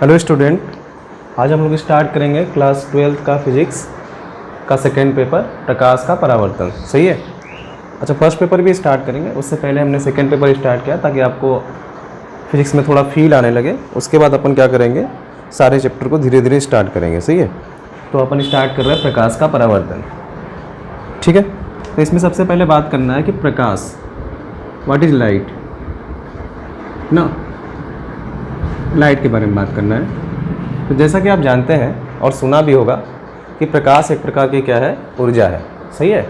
Hello student, आज हम लोग स्टार्ट करेंगे क्लास 12 का फिजिक्स का सेकेंड पेपर प्रकाश का परावर्तन। सही है। अच्छा, फर्स्ट पेपर भी स्टार्ट करेंगे, उससे पहले हमने सेकेंड पेपर स्टार्ट किया ताकि आपको फिजिक्स में थोड़ा फील आने लगे। उसके बाद अपन क्या करेंगे, सारे चैप्टर को धीरे धीरे स्टार्ट करेंगे। सही है। तो अपन स्टार्ट कर रहे हैं प्रकाश का परावर्तन। ठीक है। तो इसमें सबसे पहले बात करना है कि प्रकाश, व्हाट इज़ लाइट ना, लाइट के बारे में बात करना है। तो जैसा कि आप जानते हैं और सुना भी होगा कि प्रकाश एक प्रकार की क्या है, ऊर्जा है। सही है।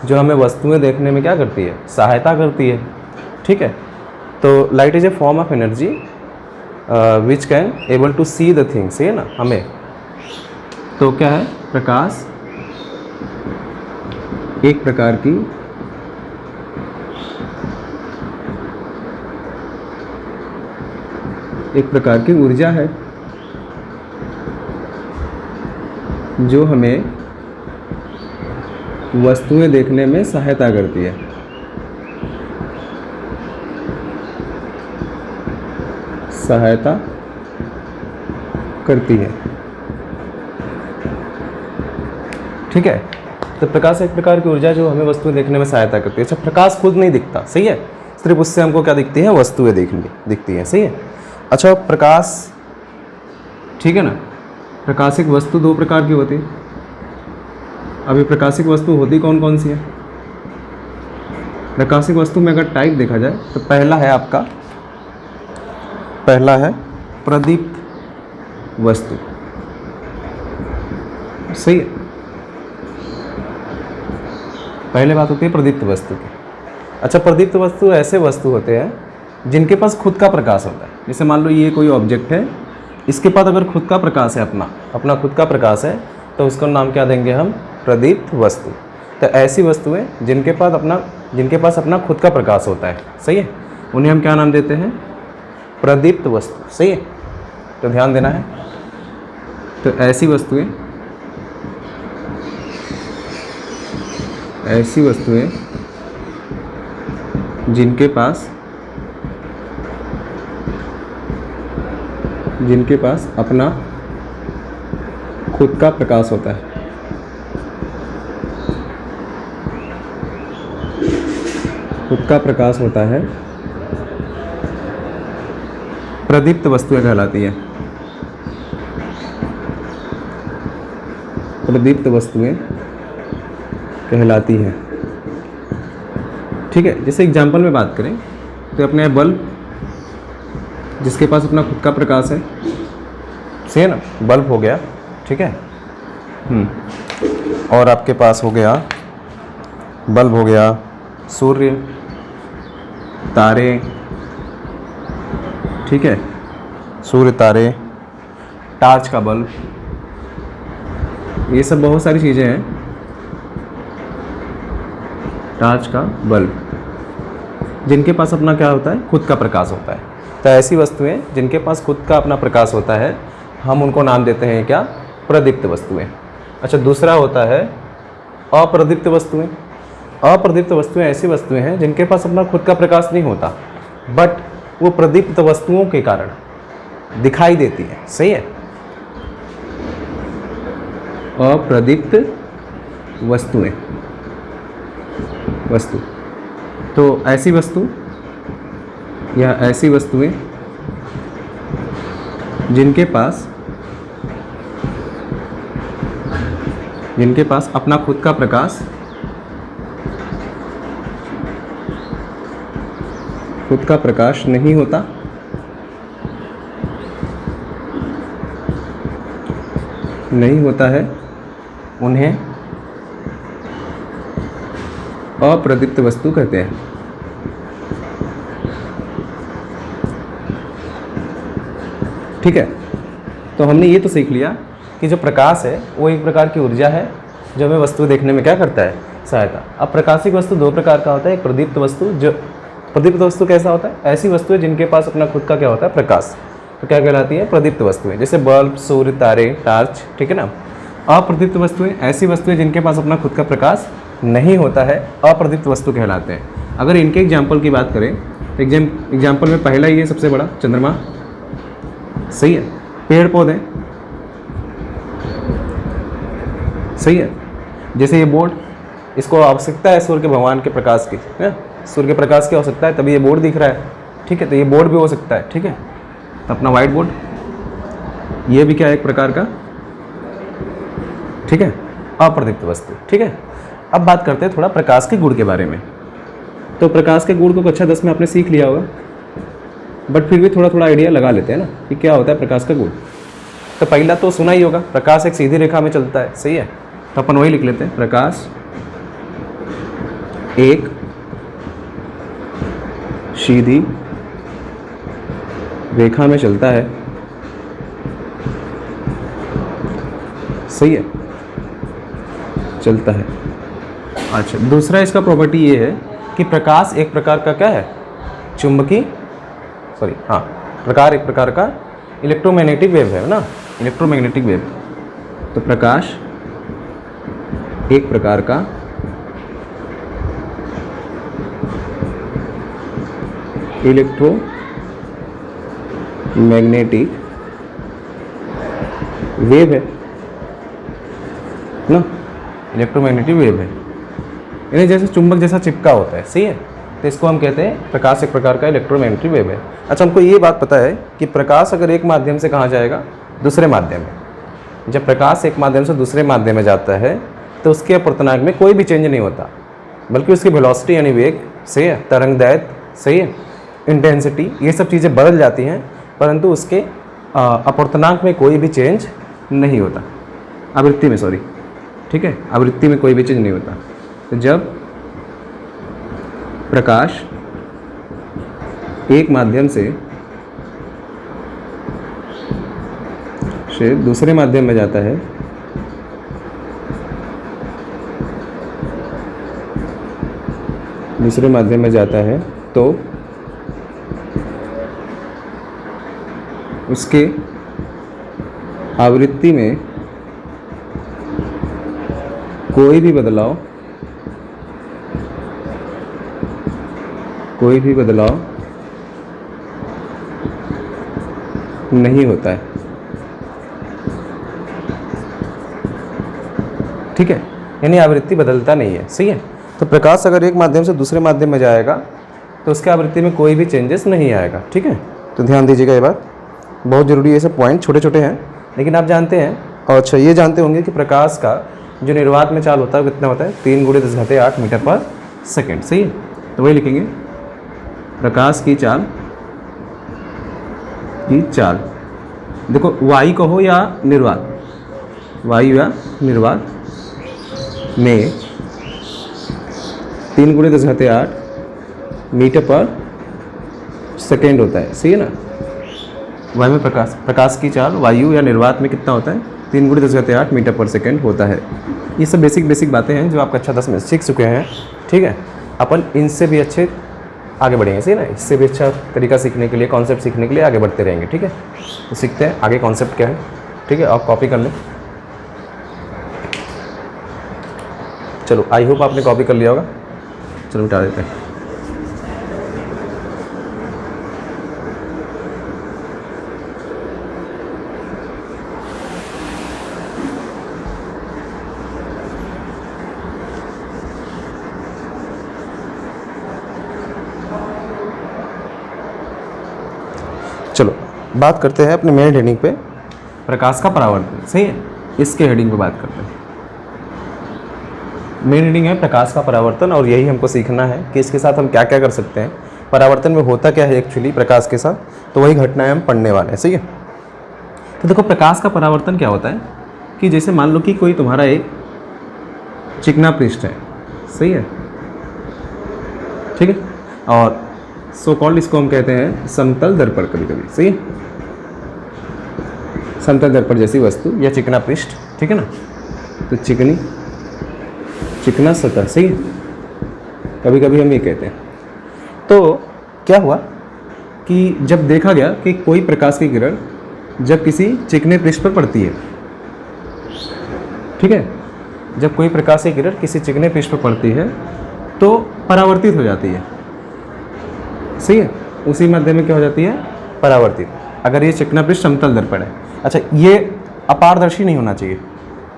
जो हमें वस्तुएं देखने में क्या करती है, सहायता करती है। ठीक है। तो light is a form of energy which can able to see the things. सही है ना। हमें तो क्या है, प्रकाश एक प्रकार की ऊर्जा है जो हमें वस्तुएं देखने में सहायता करती है। ठीक है। तो प्रकाश एक प्रकार की ऊर्जा जो हमें वस्तुएं देखने में सहायता करती है। अच्छा, प्रकाश खुद नहीं दिखता। सही है। सिर्फ उससे हमको क्या दिखती है, वस्तुएं दिखती हैं। सही है। अच्छा, प्रकाश, ठीक है ना, प्रकाशिक वस्तु दो प्रकार की होती है। अभी प्रकाशिक वस्तु होती कौन कौन सी है? प्रकाशिक वस्तु में अगर टाइप देखा जाए तो पहला है प्रदीप्त वस्तु। सही है। पहले बात होती है प्रदीप्त वस्तु की। अच्छा, प्रदीप्त वस्तु ऐसे वस्तु होते हैं जिनके पास खुद का प्रकाश होता है। जैसे मान लो ये कोई ऑब्जेक्ट है, इसके पास अगर खुद का प्रकाश है, अपना खुद का प्रकाश है, तो उसका नाम क्या देंगे हम, प्रदीप्त वस्तु। तो ऐसी वस्तुएं जिनके पास अपना खुद का प्रकाश होता है, सही है, उन्हें हम क्या नाम देते हैं, प्रदीप्त वस्तु। सही है। तो ध्यान देना है। तो ऐसी वस्तुएं जिनके पास अपना खुद का प्रकाश होता है, प्रदीप्त वस्तुएं कहलाती हैं। ठीक है। जैसे एग्जांपल में बात करें तो अपने बल्ब, जिसके पास अपना खुद का प्रकाश है, सही है ना, बल्ब हो गया। ठीक है। और आपके पास हो गया, बल्ब हो गया, सूर्य, तारे, ठीक है, सूर्य, तारे, टार्च का बल्ब, ये सब बहुत सारी चीज़ें हैं। टार्च का बल्ब जिनके पास अपना क्या होता है, खुद का प्रकाश होता है। तो ऐसी वस्तुएं जिनके पास खुद का अपना प्रकाश होता है, हम उनको नाम देते हैं क्या, प्रदीप्त वस्तुएं। अच्छा, दूसरा होता है अप्रदीप्त वस्तुएं। अप्रदीप्त वस्तुएं ऐसी वस्तुएं हैं जिनके पास अपना खुद का प्रकाश नहीं होता, बट वो प्रदीप्त वस्तुओं के कारण दिखाई देती है। सही है। अप्रदीप्त वस्तु तो ऐसी वस्तु या ऐसी वस्तुएं जिनके पास अपना खुद का प्रकाश नहीं होता, है, उन्हें अप्रदीप्त वस्तु कहते हैं। ठीक है। तो हमने ये तो सीख लिया कि जो प्रकाश है वो एक प्रकार की ऊर्जा है जो हमें वस्तु देखने में क्या करता है, सहायता। अब प्रकाशिक वस्तु दो प्रकार का होता है। एक प्रदीप्त वस्तु, जो प्रदीप्त वस्तु कैसा होता है, ऐसी वस्तुएं जिनके पास अपना खुद का क्या होता है, प्रकाश, तो क्या कहलाती है, प्रदीप्त वस्तुएं। जैसे बल्ब, सूर्य, तारे, टार्च। ठीक है ना। अप्रदीप्त वस्तुएं ऐसी वस्तुएं जिनके पास अपना खुद का प्रकाश नहीं होता है, अप्रदीप्त वस्तु कहलाते हैं। अगर इनके एग्जाम्पल की बात करें तो एग्जाम्पल में पहला ही है सबसे बड़ा, चंद्रमा। सही है। पेड़ पौधे, सही है। जैसे ये बोर्ड, इसको आवश्यकता है सूर्य के भगवान के प्रकाश की, है, सूर्य के प्रकाश की आवश्यकता है तभी ये बोर्ड दिख रहा है, ठीक है। तो ये बोर्ड भी हो सकता है, ठीक है। तो अपना वाइट बोर्ड, ये भी क्या है, एक प्रकार का, ठीक है, अप्रदीप्त वस्तु, ठीक है। अब बात करते हैं थोड़ा प्रकाश के गुण के बारे में। तो प्रकाश के गुण को कक्षा 10 में आपने सीख लिया होगा, बट फिर भी थोड़ा थोड़ा आइडिया लगा लेते हैं ना कि क्या होता है प्रकाश का गुण। तो पहला तो सुना ही होगा, प्रकाश एक सीधी रेखा में चलता है, सही है। तो अपन वही लिख लेते हैं, प्रकाश एक सीधी रेखा में चलता है, सही है, चलता है। अच्छा, दूसरा इसका प्रॉपर्टी ये है कि प्रकाश एक प्रकार का क्या है, चुंबकीय, सॉरी हाँ, प्रकार एक प्रकार का इलेक्ट्रोमैग्नेटिक वेव है ना, इलेक्ट्रोमैग्नेटिक वेव। तो प्रकाश एक प्रकार का इलेक्ट्रोमैग्नेटिक वेव है ना, इलेक्ट्रोमैग्नेटिक वेव है, यानी जैसे चुंबक जैसा चिपका होता है, सही है। तो इसको हम कहते हैं प्रकाश एक प्रकार का इलेक्ट्रोमैग्नेटिक वेव है। अच्छा, हमको ये बात पता है कि प्रकाश अगर एक माध्यम से कहाँ जाएगा, दूसरे माध्यम में, जब प्रकाश एक माध्यम से दूसरे माध्यम में जाता है तो उसके अपवर्तनांक में कोई भी चेंज नहीं होता, बल्कि उसकी वेलोसिटी यानी वेग, सही है, तरंगदैर्घ्य, सही है, इंटेंसिटी, ये सब चीज़ें बदल जाती हैं, परंतु उसके अपवर्तनांक में कोई भी चेंज नहीं होता, आवृत्ति में, सॉरी, ठीक है, आवृत्ति में कोई भी चेंज नहीं होता। तो जब प्रकाश एक माध्यम से दूसरे माध्यम में जाता है तो उसके आवृत्ति में कोई भी बदलाव नहीं होता है, ठीक है, यानी आवृत्ति बदलता नहीं है, सही है। तो प्रकाश अगर एक माध्यम से दूसरे माध्यम में जाएगा तो उसके आवृत्ति में कोई भी चेंजेस नहीं आएगा, ठीक है। तो ध्यान दीजिएगा, ये बात बहुत ज़रूरी है। ये सब पॉइंट छोटे छोटे हैं लेकिन आप जानते हैं, और अच्छा ये जानते होंगे कि प्रकाश का जो निर्वात में चाल होता है कितना होता है, 3 × 10⁸ मीटर पर सेकेंड, सही है। तो वही लिखेंगे, प्रकाश की चाल देखो, वायु कहो या निर्वात, वायु या निर्वात में 3 × 10⁸ मीटर पर सेकेंड होता है, सही है ना। वायु में प्रकाश की चाल वायु या निर्वात में कितना होता है, 3 × 10⁸ मीटर पर सेकेंड होता है। ये सब बेसिक बातें हैं जो आप कक्षा 10 में सीख चुके हैं, ठीक है। अपन इनसे भी अच्छे आगे बढ़ेंगे, सही ना, इससे भी अच्छा तरीका सीखने के लिए, कॉन्सेप्ट सीखने के लिए आगे बढ़ते रहेंगे, ठीक है। तो सीखते हैं आगे कॉन्सेप्ट क्या है, ठीक है। आप कॉपी कर लें, चलो, आई होप आपने कॉपी कर लिया होगा। चलो मिटा देते हैं। चलो बात करते हैं अपने मेन हेडिंग पे, प्रकाश का परावर्तन, सही है। इसके हेडिंग पे बात करते हैं। मेन हेडिंग है प्रकाश का परावर्तन, और यही हमको सीखना है कि इसके साथ हम क्या क्या कर सकते हैं, परावर्तन में होता क्या है एक्चुअली प्रकाश के साथ, तो वही घटनाएं हम पढ़ने वाले हैं, सही है। तो देखो, प्रकाश का परावर्तन क्या होता है कि जैसे मान लो कि कोई तुम्हारा एक चिकना पृष्ठ है, सही है, ठीक है, और सो कॉल्ड इसको हम कहते हैं समतल दर्पण, कभी कभी, सही है, समतल दर्पण जैसी वस्तु या चिकना पृष्ठ, ठीक है ना। तो चिकना सतह, सही है, कभी कभी हम ये कहते हैं। तो क्या हुआ कि जब देखा गया कि कोई प्रकाश की किरण जब किसी चिकने पृष्ठ पर पड़ती है, ठीक है, जब कोई प्रकाश की किरण किसी चिकने पृष्ठ पर पड़ती है तो परावर्तित हो जाती है, सही है, उसी माध्यम में क्या हो जाती है, परावर्तित। अगर ये चिकना पृष्ठ समतल दर्पण है, अच्छा, ये अपारदर्शी नहीं होना चाहिए,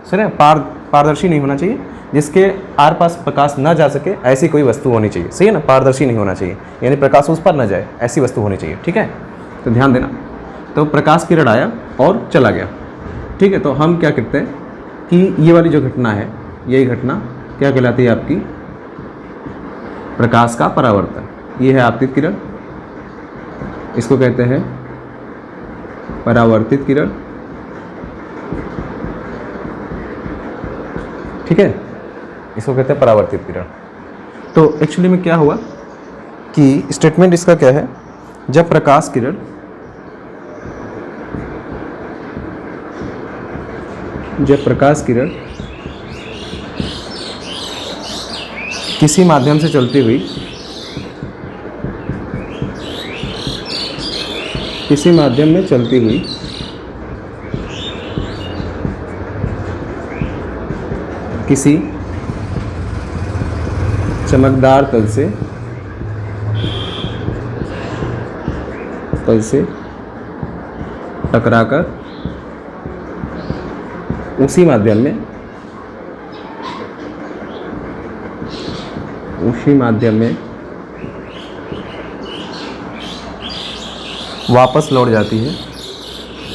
सही है, पारदर्शी नहीं होना चाहिए, जिसके आर पास प्रकाश ना जा सके ऐसी कोई वस्तु होनी चाहिए, सही है ना, पारदर्शी नहीं होना चाहिए, यानी प्रकाश उस पर ना जाए ऐसी वस्तु होनी चाहिए, ठीक है। तो ध्यान देना, तो प्रकाश किरण आया और चला गया, ठीक है। तो हम क्या करते हैं कि ये वाली जो घटना है, यही घटना क्या कहलाती है आपकी, प्रकाश का परावर्तन। ये है आपतित किरण, इसको कहते हैं परावर्तित किरण, ठीक है, इसको कहते हैं परावर्तित किरण। तो एक्चुअली में क्या हुआ कि स्टेटमेंट इसका क्या है, जब प्रकाश किरण किसी माध्यम से चलती हुई किसी चमकदार तल से टकराकर उसी माध्यम में वापस लौट जाती है, तो इस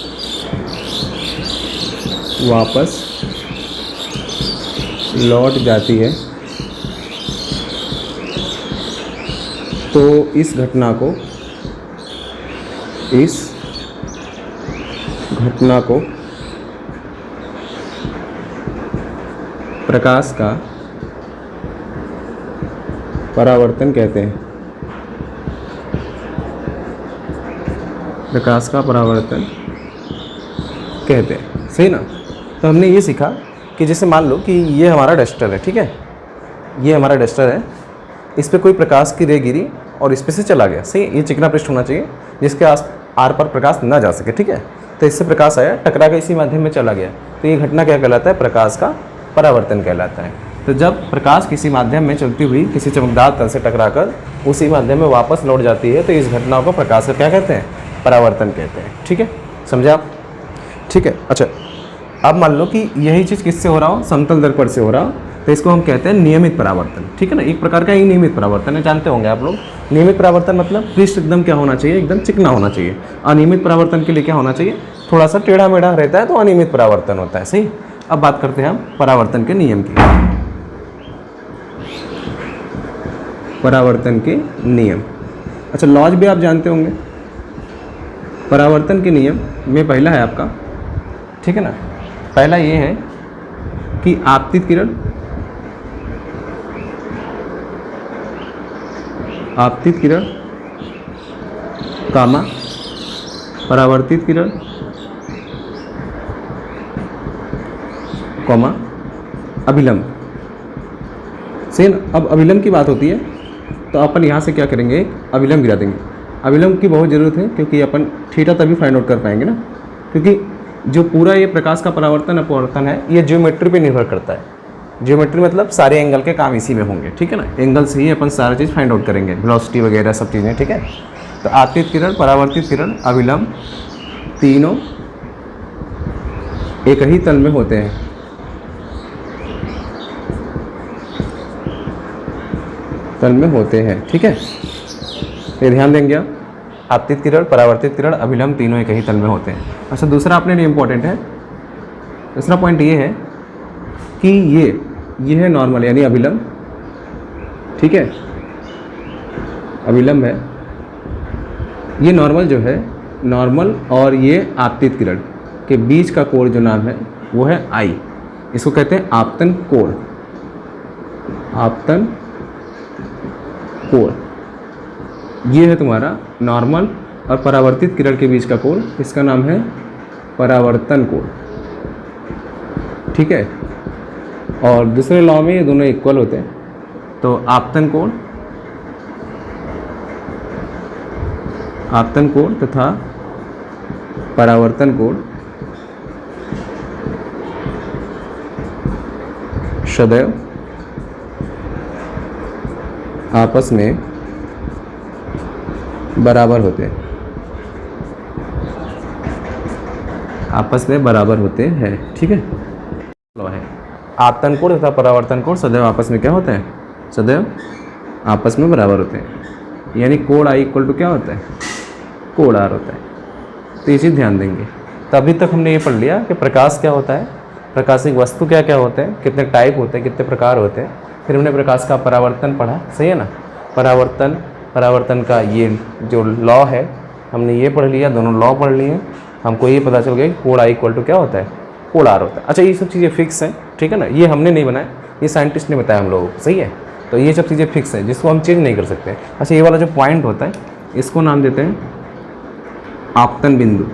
घटना को प्रकाश का परावर्तन कहते हैं। सही ना। तो हमने ये सीखा कि जैसे मान लो कि ये हमारा डस्टर है, ठीक है, ये हमारा डस्टर है, इस पर कोई प्रकाश की रे गिरी और इस पे से चला गया, सही। ये चिकना पृष्ठ होना चाहिए जिसके आर पर प्रकाश ना जा सके, ठीक है। तो इससे प्रकाश आया, टकरा के इसी माध्यम में चला गया, तो ये घटना क्या कहलाता है, प्रकाश का परावर्तन कहलाता है। तो जब प्रकाश किसी माध्यम में चलती हुई किसी चमकदार तल से टकराकर उसी माध्यम में वापस लौट जाती है, तो इस घटना को प्रकाश का क्या कहते हैं, परावर्तन कहते हैं, ठीक है, समझे आप, ठीक है। अच्छा, अब मान लो कि यही चीज़ किससे हो रहा हो, समतल दर्पण से हो रहा हो, तो इसको हम कहते हैं नियमित परावर्तन, ठीक है ना, एक प्रकार का ही नियमित परावर्तन है, जानते होंगे आप लोग। नियमित परावर्तन मतलब पृष्ठ एकदम क्या होना चाहिए, एकदम चिकना होना चाहिए। अनियमित परावर्तन के लिए क्या होना चाहिए, थोड़ा सा टेढ़ा मेढ़ा रहता है, तो अनियमित परावर्तन होता है, सही। अब बात करते हैं हम परावर्तन के नियम की। परावर्तन के नियम, अच्छा, लॉज भी आप जानते होंगे। परावर्तन के नियम में पहला है आपका, ठीक है ना, पहला ये है कि आपतित किरण कामा परावर्तित किरण कॉमा अभिलंब, सही ना। अब अभिलंब की बात होती है तो अपन यहाँ से क्या करेंगे, अभिलंब गिरा देंगे। अभिलंब की बहुत ज़रूरत है क्योंकि अपन थीटा तभी फाइंड आउट कर पाएंगे ना, क्योंकि जो पूरा ये प्रकाश का परावर्तन अपवर्तन है ये ज्योमेट्री पे निर्भर करता है। ज्योमेट्री मतलब सारे एंगल के काम इसी में होंगे, ठीक है ना, एंगल से ही अपन सारा चीज़ फाइंड आउट करेंगे, वेलोसिटी वगैरह सब चीज़ें, ठीक है। तो आपतित किरण, परावर्तित किरण, अभिलंब तीनों एक ही तल में होते हैं। ठीक है, ये ध्यान देंगे आप। आपतित किरण, परावर्तित किरण, अभिलंब तीनों एक ही तल में होते हैं। अच्छा, दूसरा अपने लिए इम्पोर्टेंट है, दूसरा पॉइंट ये है कि ये है नॉर्मल यानी अभिलंब, ठीक है, अभिलंब है। ये नॉर्मल जो है, नॉर्मल और ये आपतित किरण के बीच का कोण जो नाम है वो है आई, इसको कहते हैं आपतन कोण। आपतन कोण ये है तुम्हारा नॉर्मल और परावर्तित किरण के बीच का कोण, इसका नाम है परावर्तन कोण, ठीक है। और दूसरे लॉ में ये दोनों इक्वल होते हैं, तो आपतन कोण तथा परावर्तन कोण सदैव आपस में बराबर होते हैं। आपस में बराबर होते हैं, ठीक है। लॉ है आवर्तन कोण तथा परावर्तन कोण सदैव आपस में क्या होते हैं, सदैव आपस में बराबर होते हैं। यानी कोण आई इक्वल टू क्या होता है, कोण आर होता है। तो ये चीज़ ध्यान देंगे। तो अभी तक हमने ये पढ़ लिया कि प्रकाश क्या होता है, प्रकाशिक वस्तु क्या क्या होते हैं, कितने टाइप होते हैं, कितने प्रकार होते हैं। फिर हमने प्रकाश का परावर्तन पढ़ा, सही है ना। परावर्तन का ये जो लॉ है हमने ये पढ़ लिया, दोनों लॉ पढ़ लिए। हमको ये पता चल गया कि कोण आई इक्वल टू क्या होता है, कोण आर होता है। अच्छा, ये सब चीज़ें फिक्स हैं, ठीक है ना। ये हमने नहीं बनाया, ये साइंटिस्ट ने बताया हम लोगों को, सही है। तो ये सब चीज़ें फिक्स है जिसको हम चेंज नहीं कर सकते। अच्छा, ये वाला जो पॉइंट होता है इसको नाम देते हैं आपतन बिंदु।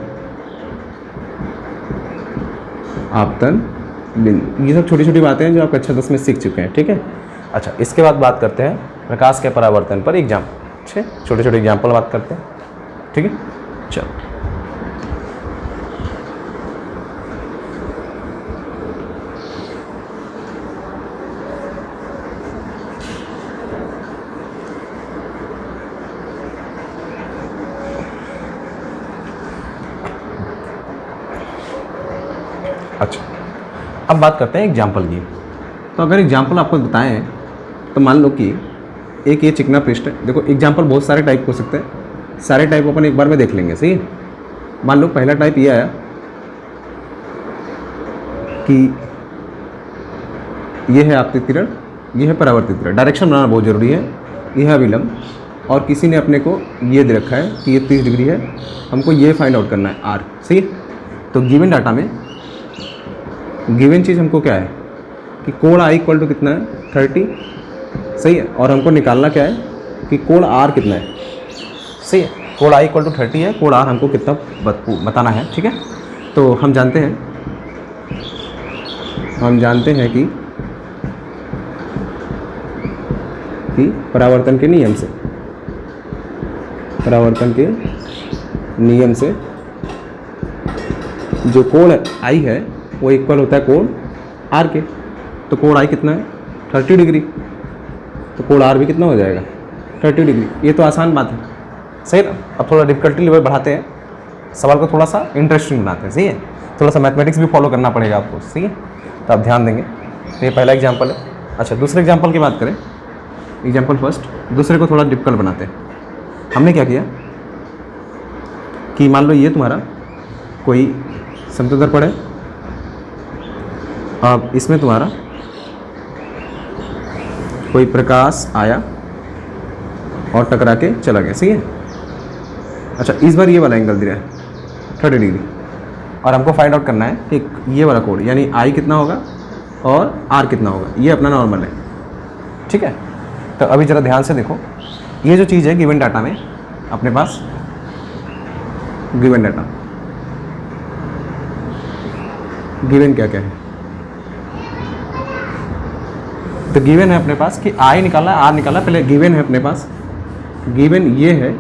आपतन बिंदु, ये सब छोटी छोटी बातें हैं जो आप कक्षा 10 में सीख चुके हैं, ठीक है। अच्छा, इसके बाद बात करते हैं प्रकाश के परावर्तन पर एग्जाम्पल, ठीक है। छोटे छोटे एग्जाम्पल बात करते हैं, ठीक है। चलो, अच्छा अब बात करते हैं एग्जाम्पल की। तो अगर एग्जाम्पल आपको बताएं तो मान लो कि एक ये चिकना पृष्ठ है। देखो, एग्जाम्पल बहुत सारे टाइप हो सकते हैं, सारे टाइप अपन एक बार में देख लेंगे, सही है। मान लो पहला टाइप ये आया कि ये है आपतित किरण, ये है परावर्तित किरण। डायरेक्शन बनाना बहुत ज़रूरी है। यह है अभिलंब और किसी ने अपने को ये दे रखा है कि ये 30 डिग्री है, हमको ये फाइंड आउट करना है आर, सही है। तो गिवन डाटा में गिवन चीज़ हमको क्या है कि कोण आई इक्वल टू कितना है, 30, सही है। और हमको निकालना क्या है कि कोण आर कितना है, सही है। कोण आई इक्वल टू 30 है, कोण आर हमको कितना बताना है, ठीक है। तो हम जानते हैं कि परावर्तन के नियम से जो कोण आई है वो इक्वल होता है कोण आर के। तो कोण आई कितना है, 30 डिग्री। तो कोण आर भी कितना हो जाएगा, 30 डिग्री। ये तो आसान बात है, सही ना। अब थोड़ा डिफिकल्टी लेवल बढ़ाते हैं, सवाल को थोड़ा सा इंटरेस्टिंग बनाते हैं, सही है। थोड़ा सा मैथमेटिक्स भी फॉलो करना पड़ेगा आपको, सही है। तो आप ध्यान देंगे। तो ये पहला एग्जाम्पल है। अच्छा, दूसरे एग्जाम्पल की बात करें, एग्जाम्पल फर्स्ट, दूसरे को थोड़ा डिफिकल्ट बनाते हैं। हमने क्या किया कि मान लो ये तुम्हारा कोई समतल दर्पण है। अब इसमें तुम्हारा कोई प्रकाश आया और टकरा के चला गया, सही है। अच्छा, इस बार ये वाला एंगल दिया है 30 डिग्री और हमको फाइंड आउट करना है कि ये वाला कोण यानी आई कितना होगा और आर कितना होगा। ये अपना नॉर्मल है, ठीक है। तो अभी ज़रा ध्यान से देखो, ये जो चीज़ है गिवन डाटा में अपने पास, गिवन डाटा गिवन क्या क्या है। तो गिवन है अपने पास कि आई निकालना है, आर निकालना है। पहले गिवन है अपने पास, गिवन ये है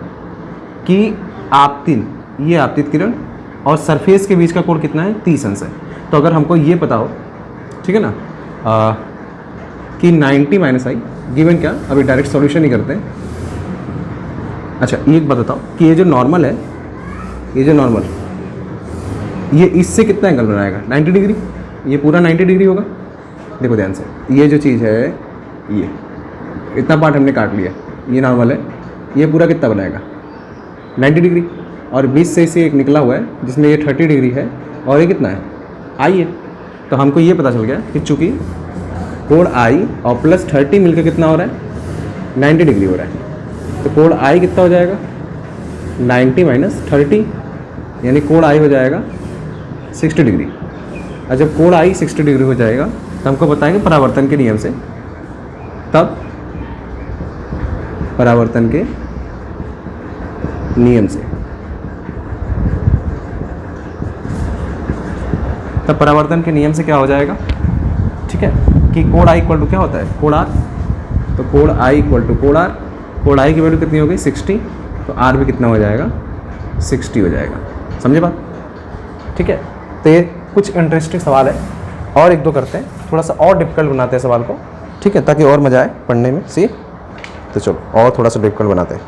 कि ये आपतित किरण और सरफेस के बीच का कोण कितना है, 30 अंश है। तो अगर हमको ये पता हो, ठीक है ना, कि 90 माइनस आई, गिवन क्या, अभी डायरेक्ट सॉल्यूशन ही करते हैं। अच्छा, एक बात बताओ कि ये जो नॉर्मल है, ये इससे कितना एंगल बनाएगा, 90 डिग्री। ये पूरा 90 डिग्री होगा। देखो ध्यान से, ये जो चीज़ है, ये इतना पार्ट हमने काट लिया, ये नॉर्मल है। ये पूरा कितना बनाएगा, 90 डिग्री। और बीच से इसे एक निकला हुआ है जिसमें ये 30 डिग्री है और ये कितना है, आई है। तो हमको ये पता चल गया कि चूँकि कोण आई और प्लस 30 मिलकर कितना हो रहा है, 90 डिग्री हो रहा है। तो कोण आई कितना हो जाएगा, 90 माइनस 30, यानी कोण आई हो जाएगा 60 डिग्री। और जब कोण आई 60 डिग्री हो जाएगा तो हमको बताएंगे परावर्तन के नियम से, तब परावर्तन के नियम से क्या हो जाएगा, ठीक है, कि कोण आई इक्वल टू क्या होता है, कोण आर। तो कोण आई इक्वल टू कोण आर, कोण आई की वैल्यू कितनी हो गई, 60। तो आर भी कितना हो जाएगा, 60 हो जाएगा। समझे बात, ठीक है। तो ये कुछ इंटरेस्टिंग सवाल है, और एक दो करते हैं, थोड़ा सा और डिफिकल्ट बनाते हैं सवाल को, ठीक है, ताकि और मज़ा आए पढ़ने में, सही। तो चलो और थोड़ा सा डिफिकल्ट बनाते हैं।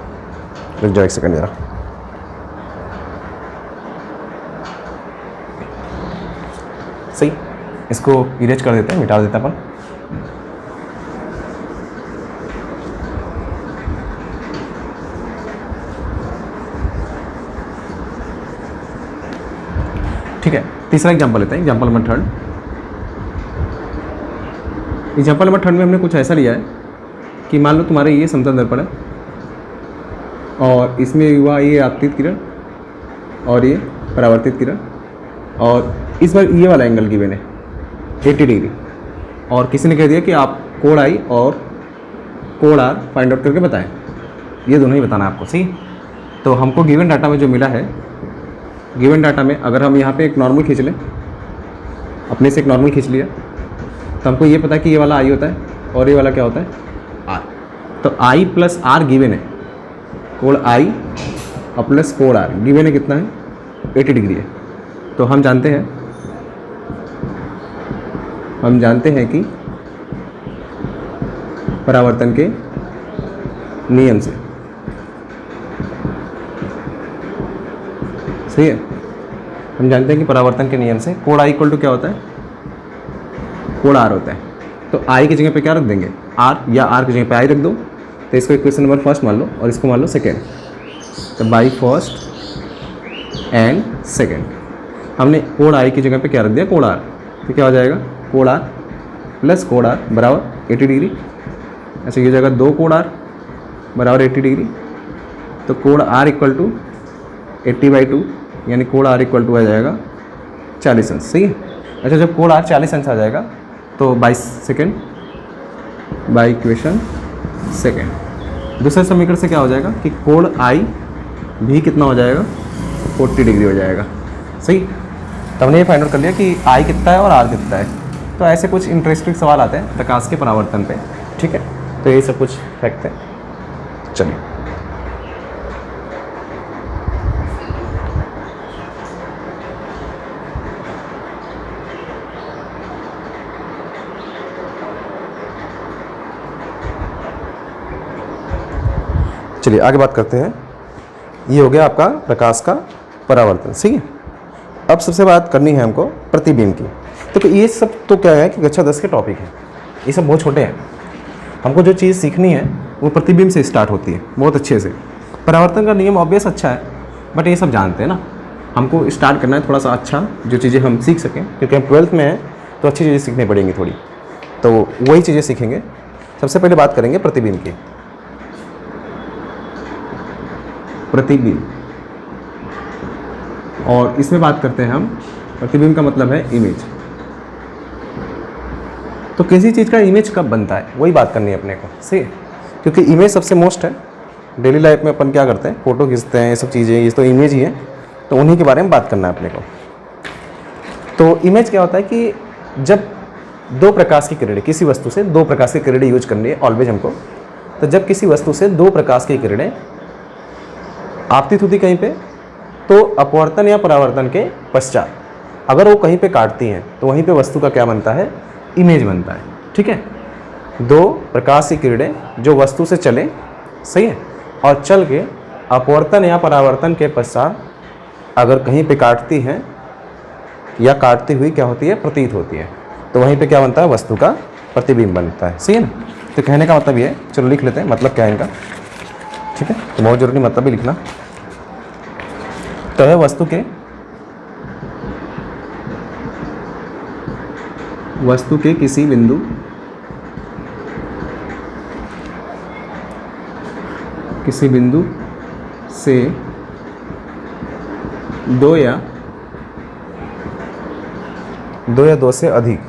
रुक जाओ एक सेकंड ज़रा। सही, इसको इरेज कर देते हैं, मिटा देते हैं अपन। ठीक है, तीसरा एग्जांपल लेते हैं, एग्जांपल नंबर 3। एग्जांपल नंबर 3 में हमने कुछ ऐसा लिया है कि मान लो तुम्हारे ये समतल दर्पण है और इसमें हुआ ये आपतित किरण और ये परावर्तित किरण, और इस बार ये वाला एंगल गिवन है 80 डिग्री, और किसी ने कह दिया कि आप कोण आई और कोण आर फाइंड आउट करके बताएं। ये दोनों ही बताना है आपको, सही। तो हमको गिवन डाटा में जो मिला है, गिवन डाटा में अगर हम यहाँ पे एक नॉर्मल खींच लें, अपने से एक नॉर्मल खींच लिया, तो हमको ये पता है कि ये वाला आई होता है और ये वाला क्या होता है, आर। तो आई प्लस आर गिवन है, कोण आई और प्लस कोण आर गिवन है कितना है, 80 डिग्री है। तो हम जानते हैं कि परावर्तन के नियम से, सही है, हम जानते हैं कि परावर्तन के नियम से कोण आई इक्वल टू क्या होता है, कोण आर होता है। तो आई की जगह पे क्या रख देंगे, आर, या आर की जगह पे आई रख दो। तो इसको इक्वेशन नंबर फर्स्ट मान लो और इसको मान लो सेकेंड। तो बाई फर्स्ट एंड सेकेंड हमने कोण आई की जगह पे क्या रख दिया, कोण आर। तो क्या हो जाएगा, कोण आर प्लस कोण आर बराबर 80 डिग्री। ऐसे ये जाएगा 2 कोण आर बराबर 80 डिग्री। तो कोण आर इक्वल टू 80/2, यानी कोण आर इक्वल टू आ जाएगा 40 अंश, सही है। अच्छा, जब कोण आर 40 अंश आ जाएगा तो 22 सेकेंड बाई इक्वेशन सेकेंड। दूसरे समीकरण से क्या हो जाएगा कि कोण आई भी कितना हो जाएगा, 40 डिग्री हो जाएगा, सही। तो हमने ये फाइंड आउट कर लिया कि आई कितना है और आर कितना है। तो ऐसे कुछ इंटरेस्टिंग सवाल आते हैं प्रकाश के परावर्तन पे, ठीक है। तो ये सब कुछ फैक्ट है। चलिए, चलिए आगे बात करते हैं। ये हो गया आपका प्रकाश का परावर्तन, सही है। अब सबसे बात करनी है हमको प्रतिबिंब की। तो ये सब तो क्या है कि कक्षा 10 के टॉपिक हैं, ये सब बहुत छोटे हैं। हमको जो चीज़ सीखनी है वो प्रतिबिंब से स्टार्ट होती है बहुत अच्छे से। परावर्तन का नियम ऑब्वियस अच्छा है, बट ये सब जानते हैं ना, हमको स्टार्ट करना है थोड़ा सा अच्छा, जो चीज़ें हम सीख सकें, क्योंकि हम 12th में हैं तो अच्छी चीज़ें सीखनी पड़ेंगी थोड़ी। तो वही चीज़ें सीखेंगे। सबसे पहले बात करेंगे प्रतिबिंब की। प्रतिबिंब, और इसमें बात करते हैं हम, प्रतिबिंब का मतलब है इमेज। तो किसी चीज़ का इमेज कब बनता है वही बात करनी है अपने को, सही। क्योंकि इमेज सबसे मोस्ट है। डेली लाइफ में अपन क्या करते हैं, फ़ोटो खींचते हैं, ये सब चीज़ें, ये तो इमेज ही है। तो उन्हीं के बारे में बात करना है अपने को। तो इमेज क्या होता है कि जब दो प्रकाश की किरणें, किसी वस्तु से दो प्रकाश की किरणें यूज करनी है ऑलवेज हमको। तो जब किसी वस्तु से दो प्रकाश की किरणें आपतित होती कहीं पे, तो अपवर्तन या परावर्तन के पश्चात अगर वो कहीं पे काटती हैं तो वहीं पे वस्तु का क्या बनता है, इमेज बनता है, ठीक है। दो प्रकाश की किरणें जो वस्तु से चले, सही है, और चल के अपवर्तन या परावर्तन के पश्चात अगर कहीं पे काटती हैं या काटती हुई क्या होती है, प्रतीत होती है, तो वहीं पे क्या बनता है, वस्तु का प्रतिबिंब बनता है, सही है ना। तो कहने का मतलब ये है, चलो लिख लेते हैं मतलब क्या है इनका, ठीक है। तो बहुत जरूरी मतलब भी लिखना। तो है वस्तु के किसी बिंदु से दो या दो से अधिक,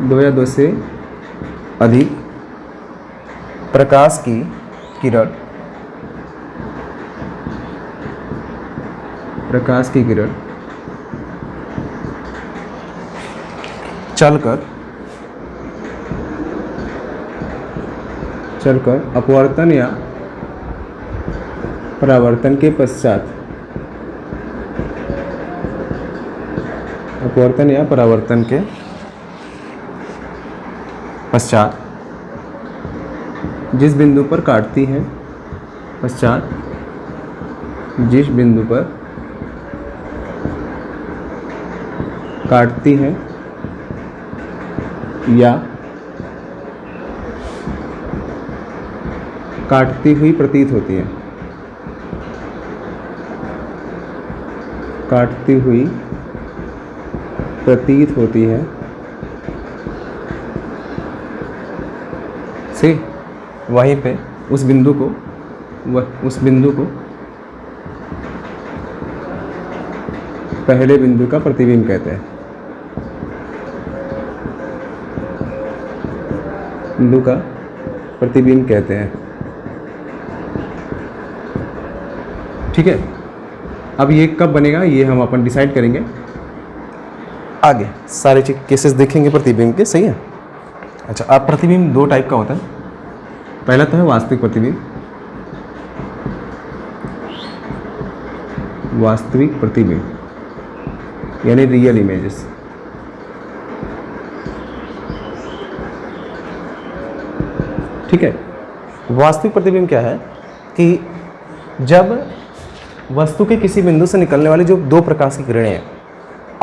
दो या दो से अधिक प्रकाश की किरण चलकर अपवर्तन या परावर्तन के पश्चात जिस बिंदु पर काटती हैं, काटती है या काटती हुई प्रतीत होती है, काटती हुई प्रतीत होती है। सही, वहीं पे उस बिंदु को पहले बिंदु का प्रतिबिंब कहते हैं। बिंदु का प्रतिबिंब कहते हैं। ठीक है, अब ये कब बनेगा ये हम अपन डिसाइड करेंगे आगे, सारे चीज केसेस देखेंगे प्रतिबिंब के। सही है। अच्छा, अब प्रतिबिंब दो टाइप का होता है। पहला तो है वास्तविक प्रतिबिंब, वास्तविक प्रतिबिंब यानी रियल इमेजेस। ठीक है, वास्तविक प्रतिबिंब क्या है कि जब वस्तु के किसी बिंदु से निकलने वाली जो दो प्रकाश की किरणें हैं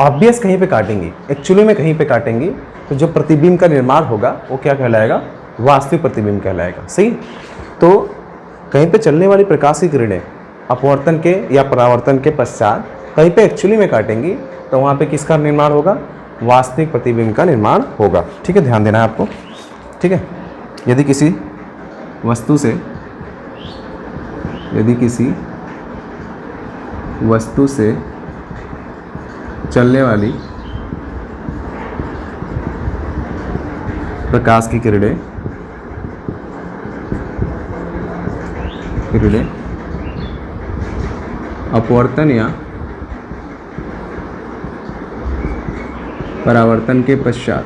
ऑब्वियस कहीं पे काटेंगी, एक्चुअली में कहीं पे काटेंगी, तो जो प्रतिबिंब का निर्माण होगा वो क्या कहलाएगा? वास्तविक प्रतिबिंब कहलाएगा। सही, तो कहीं पे चलने वाली प्रकाश की किरणें अपवर्तन के या परावर्तन के पश्चात कहीं पे एक्चुअली में काटेंगी, तो वहाँ पे किसका निर्माण होगा? वास्तविक प्रतिबिंब का निर्माण होगा। ठीक है, ध्यान देना है आपको। ठीक है, यदि किसी वस्तु से चलने वाली प्रकाश की किरणें अपवर्तन या परावर्तन के पश्चात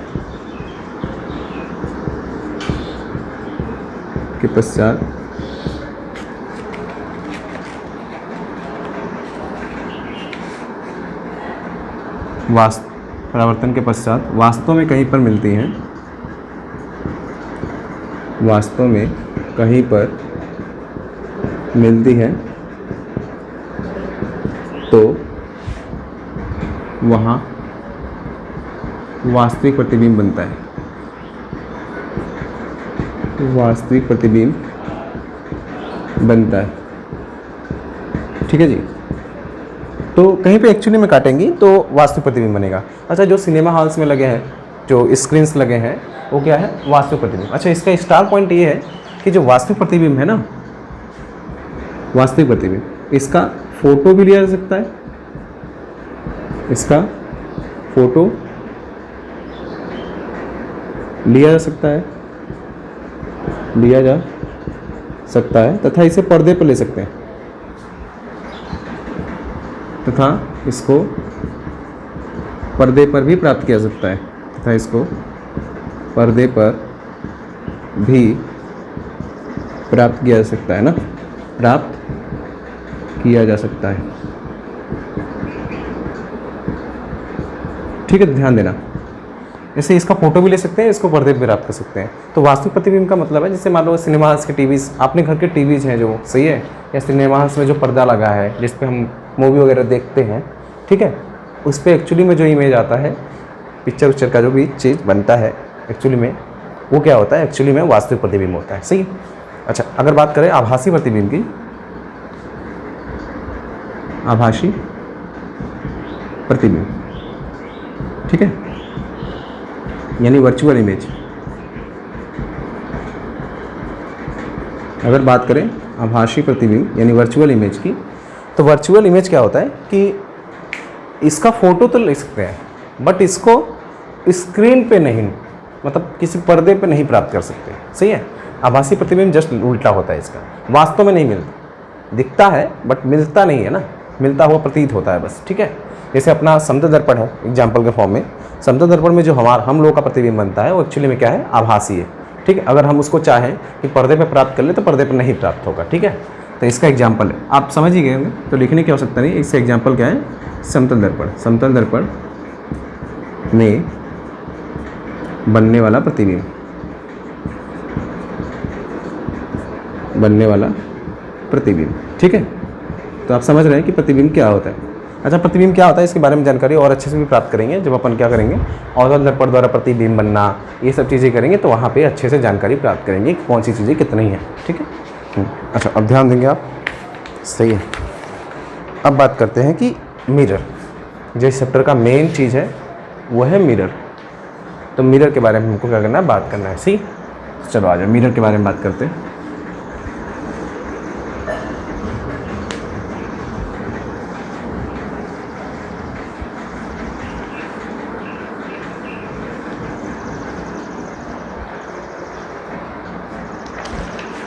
परावर्तन के पश्चात वास्तव में कहीं पर मिलती हैं, वास्तव में कहीं पर मिलती है, तो वहाँ वास्तविक प्रतिबिंब बनता है। वास्तविक प्रतिबिंब बनता है। ठीक है जी, तो कहीं पे एक्चुअली में काटेंगी तो वास्तविक प्रतिबिंब बनेगा। अच्छा, जो सिनेमा हॉल्स में लगे हैं, जो स्क्रीन्स लगे हैं, वो क्या है? वास्तविक प्रतिबिंब। अच्छा, इसका स्टार पॉइंट ये है कि जो वास्तविक प्रतिबिंब है ना, वास्तविक प्रतिबिंब, इसका फोटो भी लिया जा सकता है, इसका फोटो लिया जा सकता है तथा इसे पर्दे पर ले सकते हैं, तथा इसको पर्दे पर भी प्राप्त किया जा सकता है, तथा इसको पर्दे पर भी प्राप्त किया जा सकता है ना, प्राप्त किया जा सकता है। ठीक है, ध्यान देना। ऐसे इसका फोटो भी ले सकते हैं, इसको पर्दे पे प्राप्त कर सकते हैं। तो वास्तविक प्रतिबिंब का मतलब है, जैसे मान लो सिनेमा हॉल्स के टीवीज़, अपने घर के टीवीज़ हैं जो, सही है, या सिनेमा हॉल्स में जो पर्दा लगा है जिस पे हम मूवी वगैरह देखते हैं, ठीक है, उस पर एक्चुअली में जो इमेज आता है, पिक्चर का जो भी चीज़ बनता है एक्चुअली में, वो क्या होता है? एक्चुअली में वास्तविक प्रतिबिंब होता है। सही। अच्छा, अगर बात करें आभासी प्रतिबिंब की, आभासी प्रतिबिंब, ठीक है, यानी वर्चुअल इमेज। अगर बात करें आभासी प्रतिबिंब यानी वर्चुअल इमेज की, तो वर्चुअल इमेज क्या होता है कि इसका फोटो तो ले सकते हैं, बट इसको स्क्रीन पे नहीं, मतलब किसी पर्दे पे नहीं प्राप्त कर सकते। सही है। आभासी प्रतिबिंब जस्ट उल्टा होता है इसका, वास्तव में नहीं मिलता, दिखता है बट मिलता नहीं है ना, मिलता हुआ प्रतीत होता है बस। ठीक है, जैसे अपना समतल दर्पण है एग्जाम्पल के फॉर्म में, समतल दर्पण में जो हम लोगों का प्रतिबिंब बनता है वो एक्चुअली में क्या है? आभासी है। ठीक है, अगर हम उसको चाहें कि पर्दे पे प्राप्त कर ले तो पर्दे पे नहीं प्राप्त होगा। ठीक है, तो इसका एग्जाम्पल है, आप समझ ही गए होंगे, तो लिखने की आवश्यकता नहीं। इसका एग्जाम्पल क्या है? समतल दर्पण। समतल दर्पण में बनने वाला प्रतिबिंब, बनने वाला प्रतिबिंब। ठीक है, तो आप समझ रहे हैं कि प्रतिबिंब क्या होता है। अच्छा, प्रतिबिंब क्या होता है इसके बारे में जानकारी और अच्छे से भी प्राप्त करेंगे जब अपन क्या करेंगे, अवतल दर्पण द्वारा प्रतिबिंब बनना, ये सब चीज़ें करेंगे तो वहाँ पे अच्छे से जानकारी प्राप्त करेंगे कि कौन सी चीज़ें कितनी हैं। ठीक है। अच्छा, अब ध्यान देंगे आप। सही है। अब बात करते हैं कि मिरर, जो इस चैप्टर का मेन चीज़ है वो है मिरर। तो मिरर के बारे में हमको क्या करना है, बात करना है। सही, चलो आ जाओ मिरर के बारे में बात करते हैं।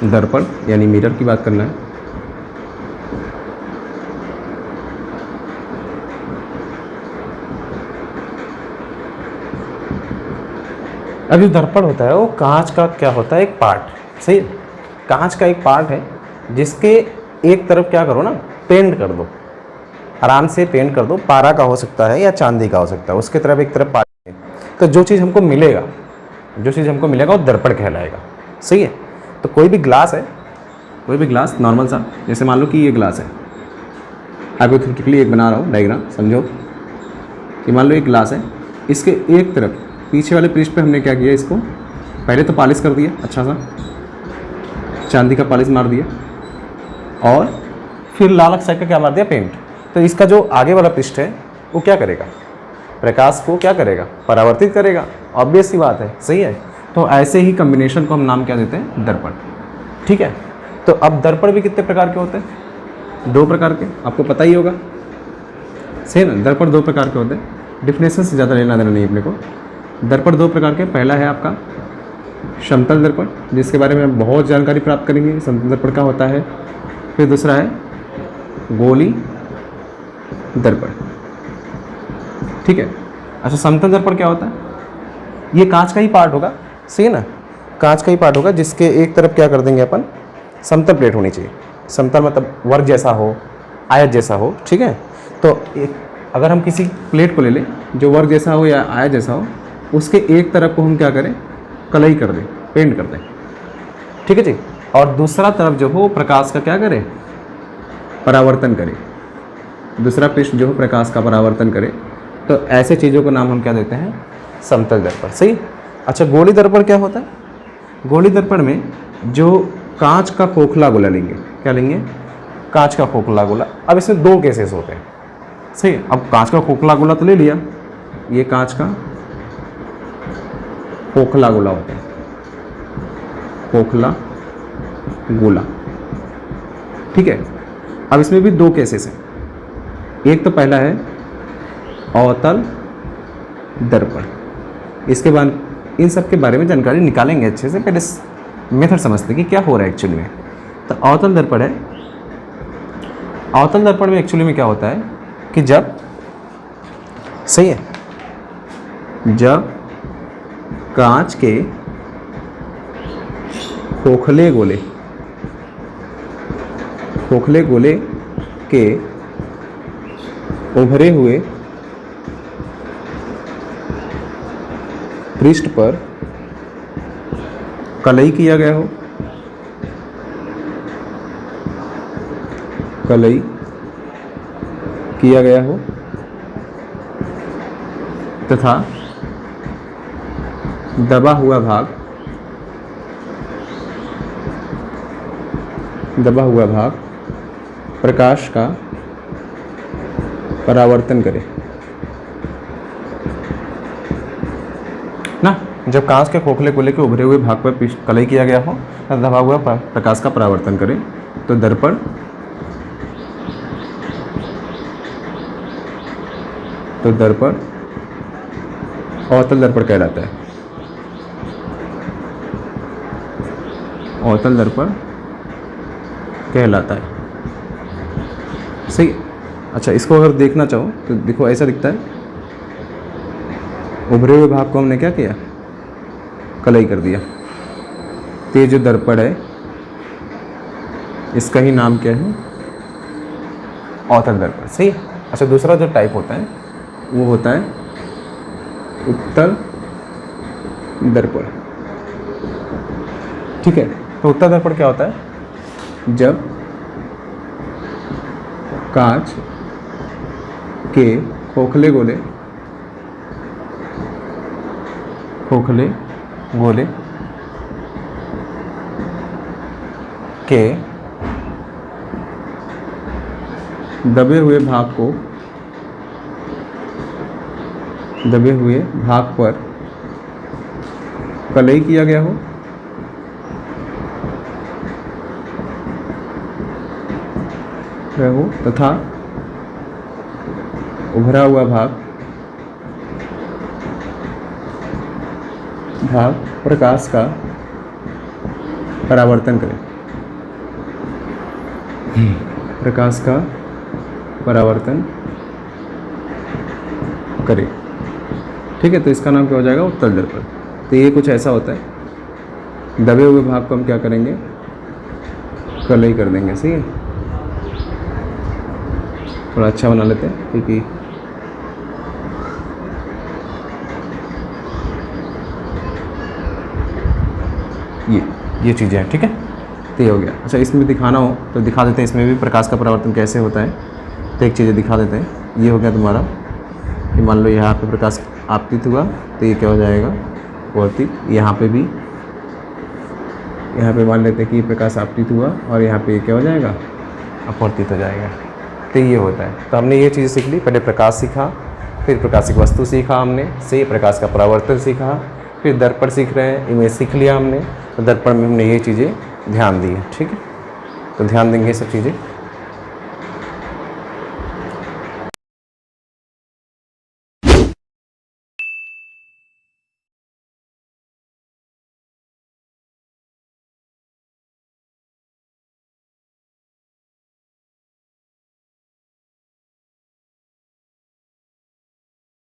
दर्पण यानी मिरर की बात करना है। अब जो दर्पण होता है वो कांच का क्या होता है, एक पार्ट। सही है, कांच का एक पार्ट है जिसके एक तरफ क्या करो ना, पेंट कर दो, आराम से पेंट कर दो। पारा का हो सकता है या चांदी का हो सकता है, उसके तरफ एक तरफ पार्ट है। तो जो चीज़ हमको मिलेगा वो दर्पण कहलाएगा। सही है। तो कोई भी ग्लास है, कोई भी ग्लास नॉर्मल सा, जैसे मान लो कि ये ग्लास है, हाइपोथेटिकली एक बना रहा हूँ डायग्राम, समझो कि मान लो एक ग्लास है, इसके एक तरफ पीछे वाले पृष्ठ पे हमने क्या किया, इसको पहले तो पॉलिश कर दिया, अच्छा सा चांदी का पॉलिश मार दिया, और फिर लाल अक्साइड का क्या मार दिया, पेंट। तो इसका जो आगे वाला पृष्ठ है वो क्या करेगा, प्रकाश को क्या करेगा, परावर्तित करेगा। ऑब्वियस सी बात है। सही है। तो ऐसे ही कॉम्बिनेशन को हम नाम क्या देते हैं, दर्पण। ठीक है। तो अब दर्पण भी कितने प्रकार के होते हैं, 2 प्रकार के, आपको पता ही होगा। सही ना, दर्पण 2 प्रकार के होते हैं। डिफिनेशन से ज़्यादा लेना देना नहीं अपने को। दर्पण 2 प्रकार के, पहला है आपका समतल दर्पण, जिसके बारे में हम बहुत जानकारी प्राप्त करेंगे, समतल दर्पण का होता है। फिर दूसरा है गोली दर्पण। ठीक है। अच्छा, समतल दर्पण क्या होता है, ये कांच का ही पार्ट होगा। सही है ना, कांच का ही पार्ट होगा जिसके एक तरफ क्या कर देंगे अपन, समतल प्लेट होनी चाहिए। समतल मतलब वर्ग जैसा हो, आयत जैसा हो। ठीक है। तो एक अगर हम किसी प्लेट को ले लें जो वर्ग जैसा हो या आयत जैसा हो, उसके एक तरफ को हम क्या करें, कलई कर दें, पेंट कर दें। ठीक है जी। और दूसरा तरफ जो हो प्रकाश का क्या करे, परावर्तन करे। दूसरा पृष्ठ जो हो प्रकाश का परावर्तन करे। तो ऐसे चीज़ों को नाम हम क्या देते हैं, समतल दर्पण। सही। अच्छा, गोली दर्पण क्या होता है, गोली दर्पण में जो कांच का खोखला गोला लेंगे, क्या लेंगे, कांच का खोखला गोला। अब इसमें 2 केसेस होते हैं। सही। अब कांच का खोखला गोला तो ले लिया, ये कांच का खोखला गोला होता है, खोखला गोला। ठीक है। अब इसमें भी 2 केसेस हैं। एक तो पहला है अवतल दर्पण। इसके बाद इन सब के बारे में जानकारी निकालेंगे अच्छे से, पहले मेथड समझते हैं कि क्या हो रहा है एक्चुअली में। तो अवतल दर्पण है, अवतल दर्पण में एक्चुअली में क्या होता है कि जब, सही है, जब कांच के खोखले गोले के उभरे हुए पृष्ठ पर कलई किया गया हो, कलई किया गया हो तथा दबा हुआ भाग प्रकाश का परावर्तन करे ना। जब कांच के खोखले गोले के उभरे हुए भाग पर कलई किया गया हो तथा दबा हुआ प्रकाश का परावर्तन करे, तो दर्पण अवतल दर्पण कहलाता है। अवतल दर्पण कहलाता है। सही। अच्छा, इसको अगर देखना चाहो तो देखो ऐसा दिखता है, उभरे हुए भाग को हमने क्या किया, कलई कर दिया। तो ये जो दर्पण है इसका ही नाम क्या है, अवतल दर्पण। सही है। अच्छा, दूसरा जो टाइप होता है वो होता है उत्तल दर्पण। ठीक है। तो उत्तल दर्पण क्या होता है, जब कांच के खोखले गोले, खोखले गोले के दबे हुए भाग को, दबे हुए भाग पर कलई किया गया हो, तथा उभरा हुआ भाग प्रकाश का परावर्तन करे, प्रकाश का परावर्तन करे। ठीक है, तो इसका नाम क्या हो जाएगा? उत्तल दर्पण। तो ये कुछ ऐसा होता है, दबे हुए भाग को हम क्या करेंगे? कलई कर देंगे। सही है, थोड़ा अच्छा बना लेते हैं क्योंकि ये चीज़ें हैं। ठीक है, तो ये हो गया। अच्छा, इसमें दिखाना हो तो दिखा देते हैं, इसमें भी प्रकाश का परावर्तन कैसे होता है। तो एक चीज़ें दिखा देते हैं। ये हो गया तुम्हारा कि मान लो यहाँ पे प्रकाश आपतित हुआ तो ये क्या हो जाएगा? परावर्तित। यहाँ पे भी, यहाँ पे मान लेते हैं कि प्रकाश आपतित हुआ और यहाँ पे क्या हो जाएगा? अपवर्तित हो जाएगा। तो ये होता है। तो हमने ये चीज़ सीख ली, पहले प्रकाश सीखा, फिर प्रकाशिक वस्तु सीखा हमने, से प्रकाश का परावर्तन सीखा, फिर दर्पण सीख रहे हैं, इमेज सीख लिया हमने। तो दर्पण में हमने ये चीज़ें ध्यान दी है। ठीक है, तो ध्यान देंगे सब चीज़ें।